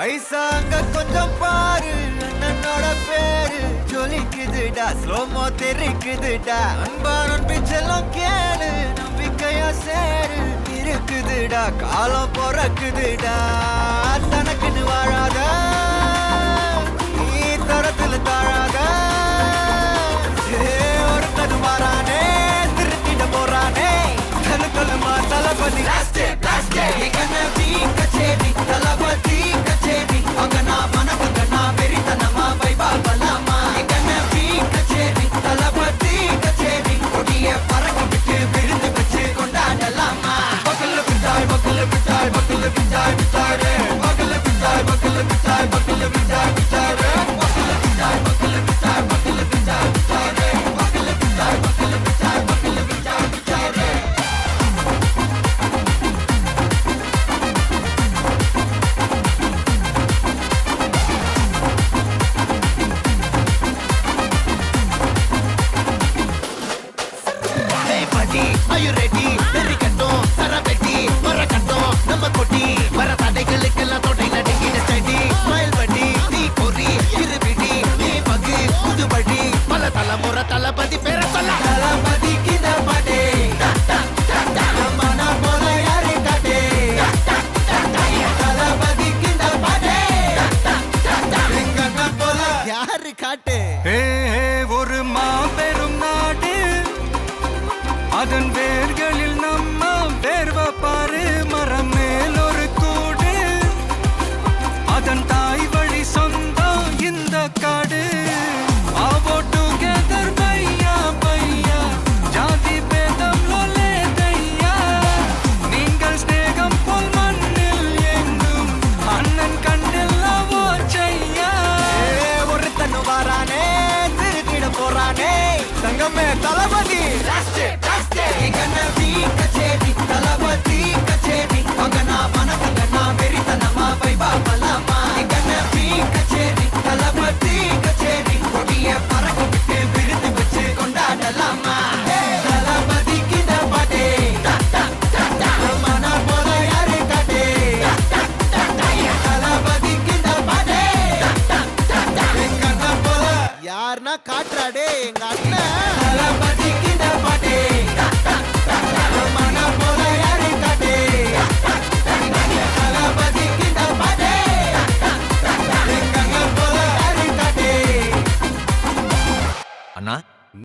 ஐசாங்க கொஞ்சம் பாரு அண்ணனோட பேரு ஜொலிக்குதுடா ஸ்லோமோ தெரிக்குதுடா அன்பானன் பிச்செல்லாம் கேளு நம்பிக்கையா சேரு இருக்குதுடா காலம் பொறக்குதுடா தனக்குன்னு வாழாத நீ தரத்துல தாழாத ஒருத்தது மாறானே திருத்திட போறானே கலுக்கலுமா தளபதி கச்சேரி தளபதி கச்சேரி அங்கனா மனகங்கனா வெறித்தனமா வைபா பலாமா எங்கனவி கச்சேரி தளபதி கச்சேரி கொடிய பறக்க விட்டு விருந்து வச்சு கொண்டாடலாமா பக்கல்ல விட்டாய் பக்கல்ல விட்டாய் பக்கல்ல விட்டாய் விட்டாரே பக்கல்ல விட்டாய் பக்கல்ல விட்டாய் பக்கல்ல விட்டாய் விட்டாரே பக்கல்ல விட்டாய் பக்கல்ல விட்டாய் பக்கல்ல விட்டாய் விட்டாரே பக்கல்ல விட்டாய் பக்கல்ல விட்டாய் பக்கல்ல விட்டாய் விட்டாரே Are you ready? Very கட்டும் சரவெட்டி வர கட்டும் நம்ம கொட்டி வர தடைகளுக்கெல்லாம் தொடை நடுங்கின ஸ்டடி ஸ்மைல் பண்ணி நீ பொறி இருவிடி நீ பகு புதுபடி பல தலைமுறை தளபதி பேர சொல்ல தளபதி கித பாடே மன போல யாரு காட்டே தளபதி கித பாடே எங்க போல யாரு காட்டே ஒரு மாபெரும் நாடு அதன் வேர்களில் நம்ம வேர்வ பாரு மரம் மேல் ஒரு கூடு அதன் தாய் வழி சொந்தம் இந்த காடு ஆவோ டுகெதர் பையா பையா ஜாதி பேதம் லோலே தையா நீங்கள் ஸ்நேகம் போல் மண்ணில் எங்கும் அண்ணன் கண்டில்லவோ செய்யா ஒருத்தனு வாரானே திருத்திட போறானே தங்கமே தளபதி கச்சேரி தளபதி கச்சேரி அங்கனா மனகங்கனா வெறித்தனமா வைபா பலாமா கண்ணவி கச்சேரி தளபதி கச்சேரி கொடிய பறக்க விட்டு விருந்து வச்சு கொண்டாடலாமா தளபதி கிட்ட பாட்டே மன போல யாரு காட்டே தளபதி கிட்ட பாட்டே எங்க அண்ணன் போல யாருன்னா காட்டுறாடே எங்க அண்ணன் தளபதி கிட்ட பாட்டே அண்ணா